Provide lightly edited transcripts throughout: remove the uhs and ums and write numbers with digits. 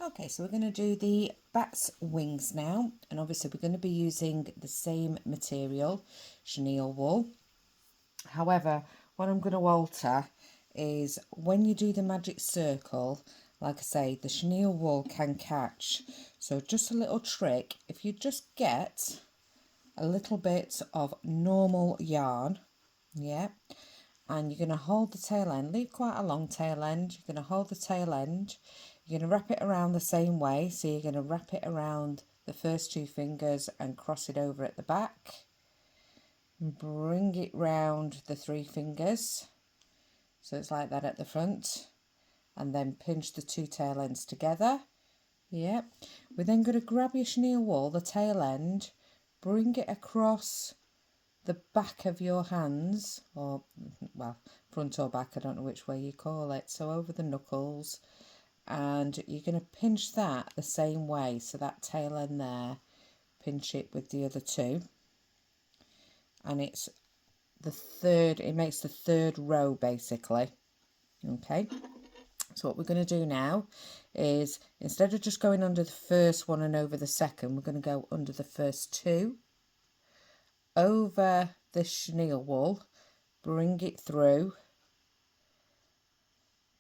Okay, so we're going to do the bat's wings now, and obviously we're going to be using the same material, chenille wool. However, what I'm going to alter is when you do the magic circle, like I say, the chenille wool can catch. So just a little trick, if you just get a little bit of normal yarn, yeah, and you're going to hold the tail end, leave quite a long tail end, you're going to hold the tail end, you're going to wrap it around the same way, so you're going to wrap it around the first two fingers and cross it over at the back, bring it round the three fingers, so it's like that at the front, and then pinch the two tail ends together. Yep. We're then going to grab your chenille wool, the tail end, bring it across the back of your hands, or well, front or back, I don't know which way you call it, so over the knuckles, and you're going to pinch that the same way, so that tail end there, pinch it with the other two, and it's the third, it makes the third row basically. Okay, so what we're going to do now is, instead of just going under the first one and over the second, we're going to go under the first two, over the chenille wool, bring it through,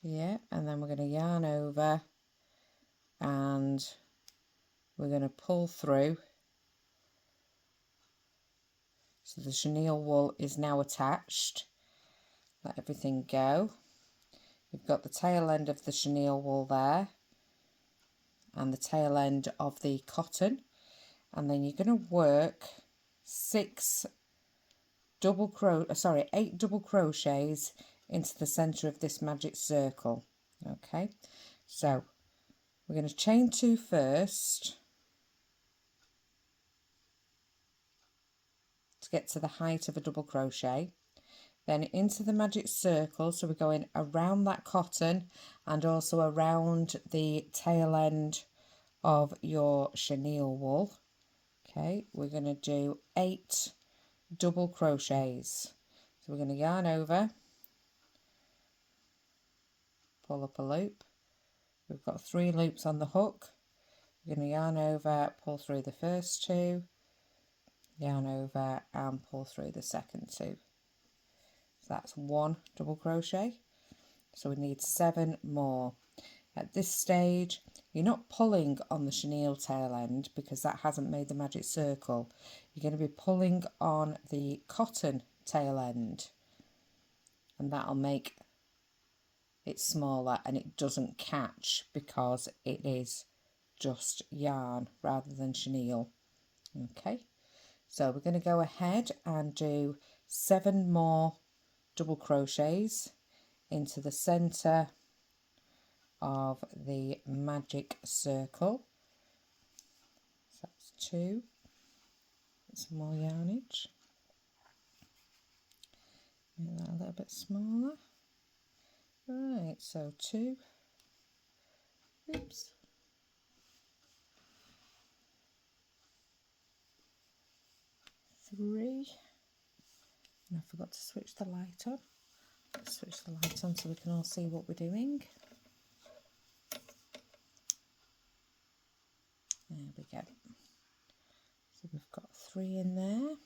yeah, and then we're going to yarn over and we're going to pull through. So the chenille wool is now attached. Let everything go. You've got the tail end of the chenille wool there and the tail end of the cotton, and then you're going to work 8 double crochets into the center of this magic circle. Okay, so we're going to chain 2 first to get to the height of a double crochet, then into the magic circle, so we're going around that cotton and also around the tail end of your chenille wool. Okay, we're going to do 8 double crochets. So we're going to yarn over, pull up a loop. We've got 3 loops on the hook. We're going to yarn over, pull through the first 2, yarn over and pull through the second 2. So that's 1 double crochet. So we need 7 more. At this stage, you're not pulling on the chenille tail end because that hasn't made the magic circle. You're going to be pulling on the cotton tail end, and that'll make it smaller and it doesn't catch because it is just yarn rather than chenille. Okay, so we're going to go ahead and do 7 more double crochets into the center of the magic circle. So that's 2. Some more yarnage. Make that a little bit smaller. Right, so 2. Oops. 3. And I forgot to switch the light on. Let's switch the light on so we can all see what we're doing. There we go. So we've got 3 in there.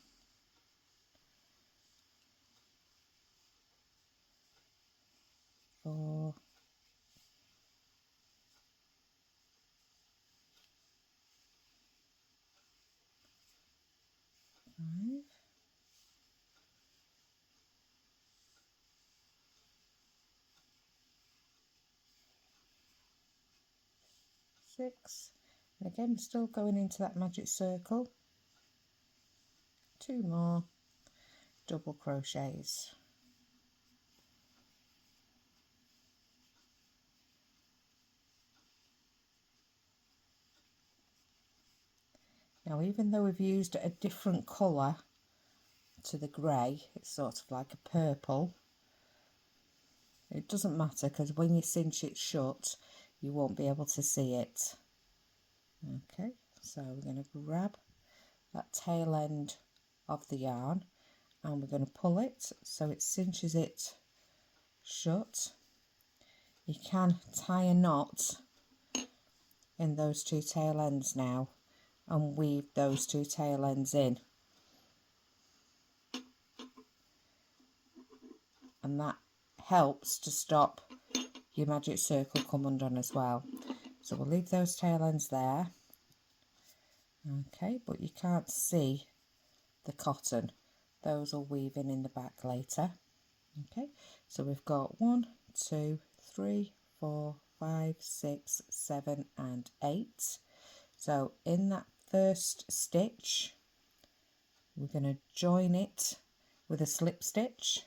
4. 5. 6. And again, we're still going into that magic circle. 2 more double crochets. Now, even though we've used a different colour to the grey, it's sort of like a purple, it doesn't matter because when you cinch it shut, you won't be able to see it. Okay, so we're going to grab that tail end of the yarn and we're going to pull it so it cinches it shut. You can tie a knot in those two tail ends now and weave those two tail ends in, and that helps to stop your magic circle come undone as well. So we'll leave those tail ends there. Okay, but you can't see the cotton. Those will weave in the back later. Okay, so we've got 1, 2, 3, 4, 5, 6, 7 and 8. So in that first stitch, we're going to join it with a slip stitch.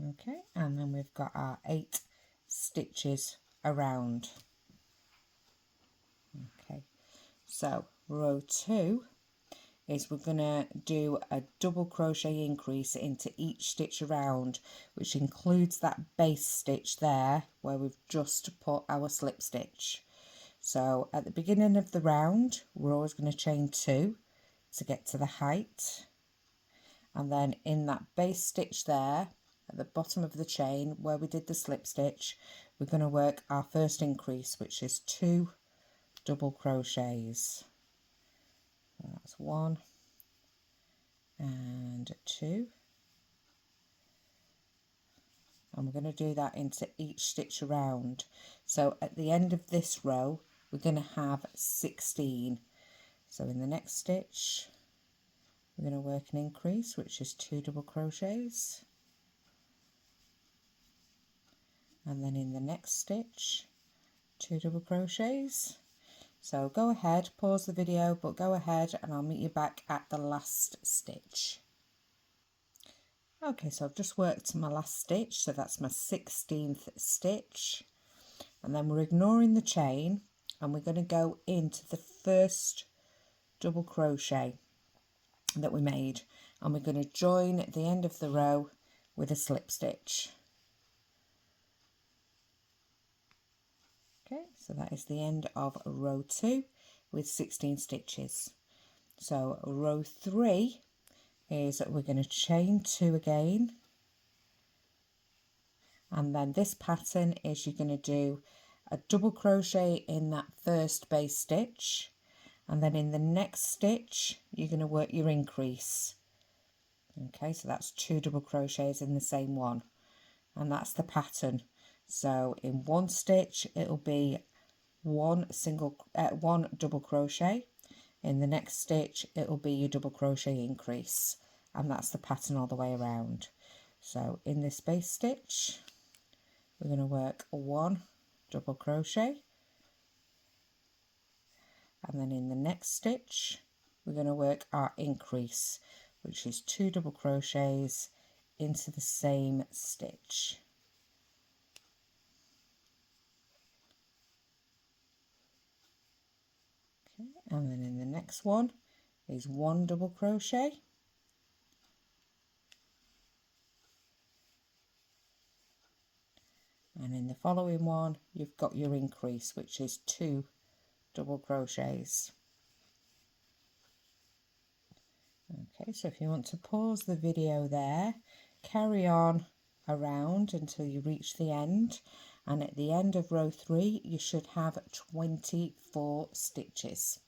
Okay, and then we've got our 8 stitches around. Okay, so row 2 is we're going to do a double crochet increase into each stitch around, which includes that base stitch there where we've just put our slip stitch. So at the beginning of the round, we're always going to chain 2 to get to the height, and then in that base stitch there at the bottom of the chain where we did the slip stitch, we're going to work our first increase, which is 2 double crochets. That's 1 and 2, and we're going to do that into each stitch around. So at the end of this row we're going to have 16. So in the next stitch we're going to work an increase, which is 2 double crochets, and then in the next stitch 2 double crochets. So go ahead, pause the video, but go ahead and I'll meet you back at the last stitch. Okay, so I've just worked my last stitch, so that's my 16th stitch, and then we're ignoring the chain and we're going to go into the first double crochet that we made, and we're going to join at the end of the row with a slip stitch. Okay, so that is the end of row 2 with 16 stitches. So row 3 is that we're going to chain 2 again, and then this pattern is you're going to do a double crochet in that first base stitch, and then in the next stitch you're going to work your increase. Okay, so that's 2 double crochets in the same one, and that's the pattern. So in one stitch it'll be one double crochet, in the next stitch it'll be your double crochet increase, and that's the pattern all the way around. So in this base stitch we're going to work 1 double crochet, and then in the next stitch we're going to work our increase, which is 2 double crochets into the same stitch. Okay, and then in the next one is 1 double crochet, and in the following one you've got your increase, which is 2 double crochets. Okay, so if you want to pause the video there, carry on around until you reach the end, and at the end of row 3 you should have 24 stitches.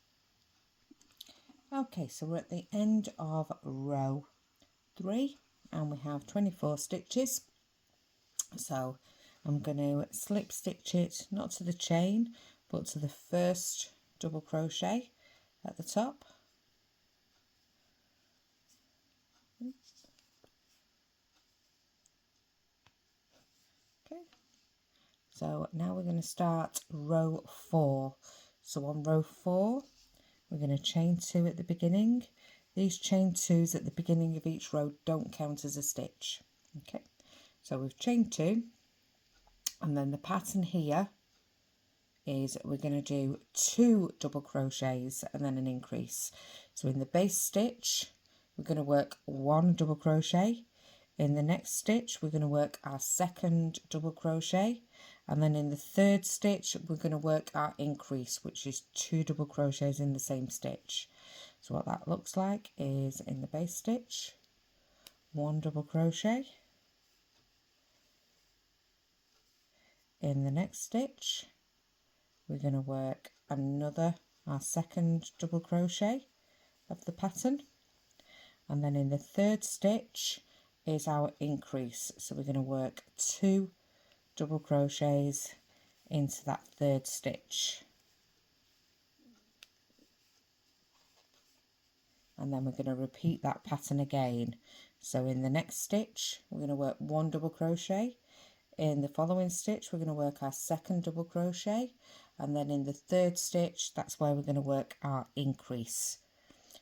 Okay, so we're at the end of row 3 and we have 24 stitches. So I'm going to slip stitch it, not to the chain but to the first double crochet at the top. Okay, so now we're going to start row 4. So on row 4 we're going to chain 2 at the beginning. These chain 2s at the beginning of each row don't count as a stitch. Okay, so we've chained 2, and then the pattern here is we're going to do 2 double crochets and then an increase. So in the base stitch we're going to work 1 double crochet, in the next stitch we're going to work our second double crochet, and then in the third stitch we're going to work our increase, which is 2 double crochets in the same stitch. So what that looks like is in the base stitch 1 double crochet, In the next stitch, we're going to work our second double crochet of the pattern, and then in the third stitch is our increase, so we're going to work 2 double crochets into that third stitch, and then we're going to repeat that pattern again. So in the next stitch we're going to work 1 double crochet, in the following stitch we're going to work our second double crochet, and then in the third stitch that's where we're going to work our increase.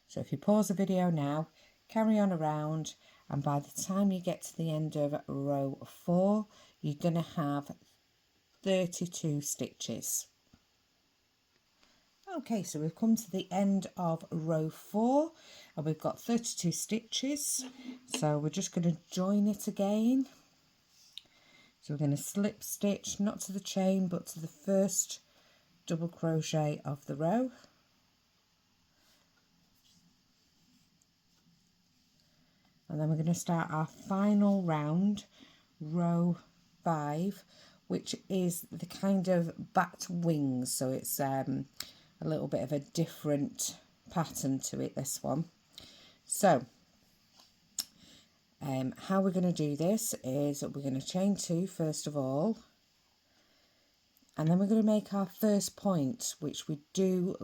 So if you pause the video now, carry on around, and by the time you get to the end of row 4 you're going to have 32 stitches. Okay, so we've come to the end of row 4 and we've got 32 stitches, so we're just going to join it again. So we're going to slip stitch, not to the chain but to the first double crochet of the row, and then we're going to start our final round, row 5, which is the kind of bat wings, so it's a little bit of a different pattern to it, this one. So how we're going to do this is we're going to chain 2 first of all, and then we're going to make our first point, which we do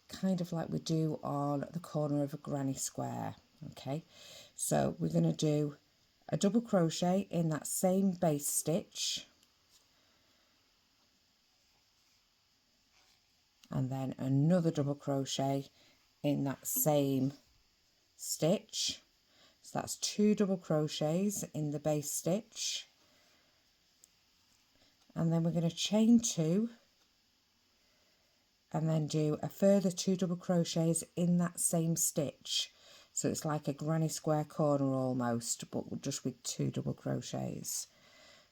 kind of like we do on the corner of a granny square. Okay, so we're going to do a double crochet in that same base stitch, and then another double crochet in that same stitch. So that's 2 double crochets in the base stitch, and then we're going to chain 2 and then do a further 2 double crochets in that same stitch. So it's like a granny square corner almost, but just with 2 double crochets.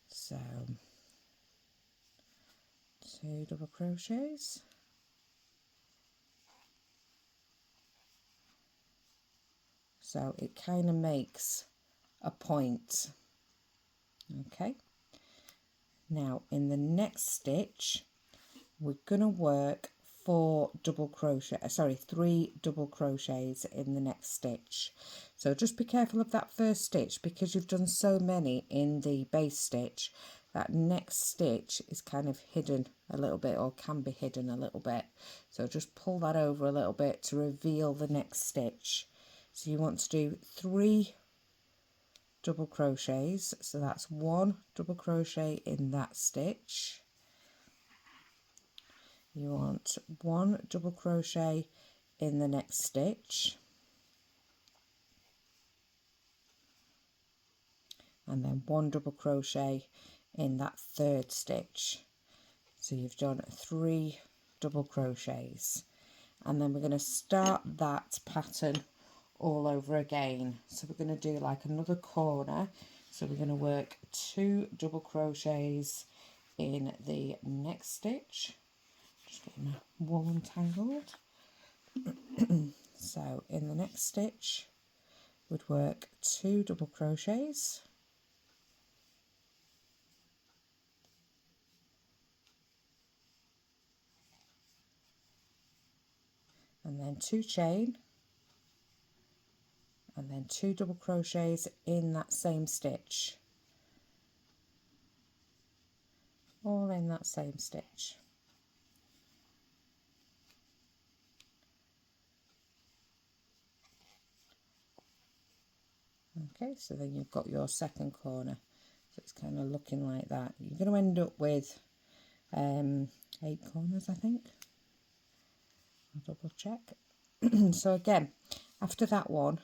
So 2 double crochets, so it kind of makes a point. Okay, now in the next stitch we're going to work 3 double crochets in the next stitch. So just be careful of that first stitch, because you've done so many in the base stitch. That next stitch is kind of hidden a little bit, or can be hidden a little bit, so just pull that over a little bit to reveal the next stitch. So you want to do 3 double crochets, so that's 1 double crochet in that stitch. You want 1 double crochet in the next stitch, and then 1 double crochet in that third stitch. So you've done 3 double crochets, and then we're going to start that pattern all over again. So we're going to do like another corner, so we're going to work 2 double crochets in the next stitch. Just getting my wool untangled. So in the next stitch we'd work 2 double crochets, and then 2 chain, and then 2 double crochets in that same stitch, all in that same stitch. Okay, so then you've got your second corner, so it's kind of looking like that. You're going to end up with 8 corners, I think. I'll double check. So again, after that one,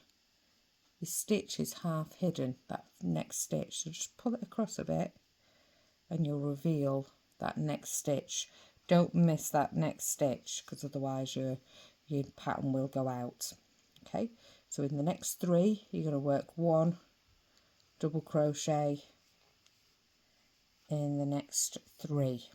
your stitch is half hidden, that next stitch, so just pull it across a bit and you'll reveal that next stitch. Don't miss that next stitch, because otherwise your pattern will go out. Okay, so in the next 3 you're going to work 1 double crochet in the next 3.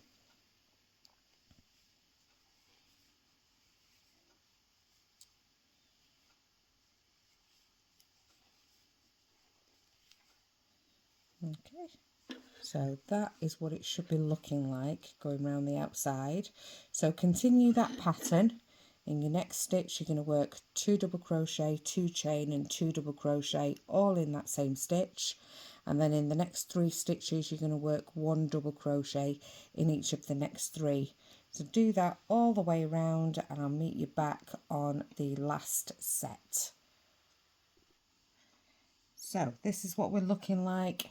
Okay, So that is what it should be looking like going around the outside. So continue that pattern. In your next stitch you're going to work 2 double crochet, 2 chain and 2 double crochet all in that same stitch, and then in the next 3 stitches you're going to work 1 double crochet in each of the next 3. So do that all the way around and I'll meet you back on the last set. So this is what we're looking like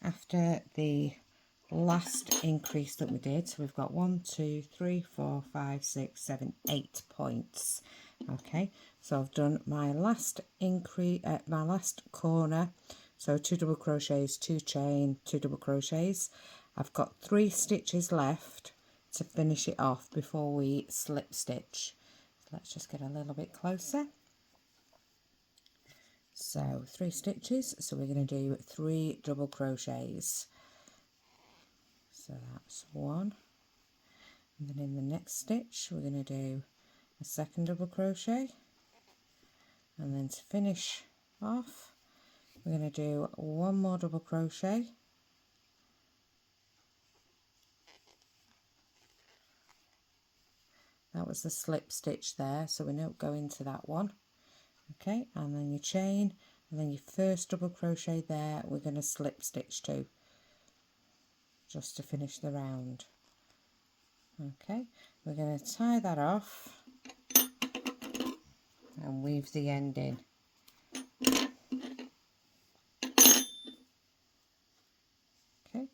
after the last increase that we did. So we've got 1, 2, 3, 4, 5, 6, 7, 8 points. Okay, so I've done my last increase at my last corner. So 2 double crochets, 2 chain, 2 double crochets. I've got 3 stitches left to finish it off before we slip stitch. So let's just get a little bit closer. So 3 stitches, so we're going to do 3 double crochets. So that's 1, and then in the next stitch we're going to do a second double crochet, and then to finish off we're going to do 1 more double crochet, that was the slip stitch there, so we don't go into that one. Okay, and then your chain, and then your first double crochet there we're going to slip stitch to, just to finish the round. Okay, we're going to tie that off and weave the end in. Okay,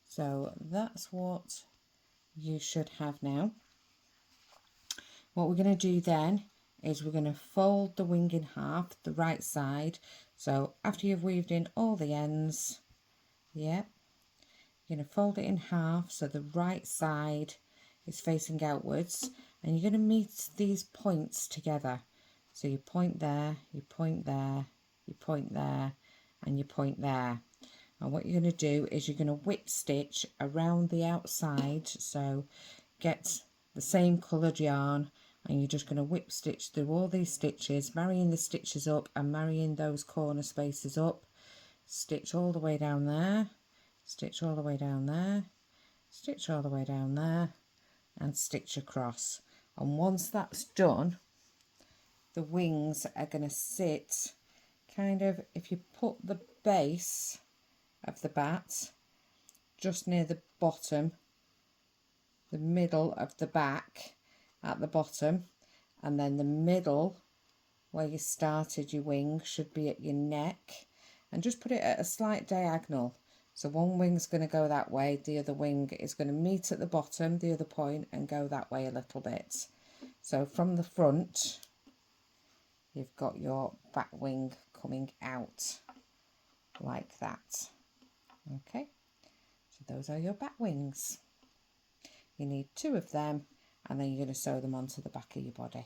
so that's what you should have now. What we're going to do then is we're going to fold the wing in half, the right side. So after you've weaved in all the ends, yeah, you're going to fold it in half so the right side is facing outwards, and you're going to meet these points together. So you point there, you point there, you point there, and you point there. And what you're going to do is you're going to whip stitch around the outside, so get the same coloured yarn and you're just going to whip stitch through all these stitches, marrying the stitches up and marrying those corner spaces up. Stitch all the way down there, stitch all the way down there, stitch all the way down there, and stitch across. And once that's done, the wings are going to sit kind of, if you put the base of the bat just near the bottom, the middle of the back at the bottom, and then the middle where you started your wing should be at your neck, and just put it at a slight diagonal. So one wing's going to go that way, the other wing is going to meet at the bottom, the other point, and go that way a little bit. So from the front you've got your back wing coming out like that. Okay, so those are your back wings. You need 2 of them, and then you're going to sew them onto the back of your body.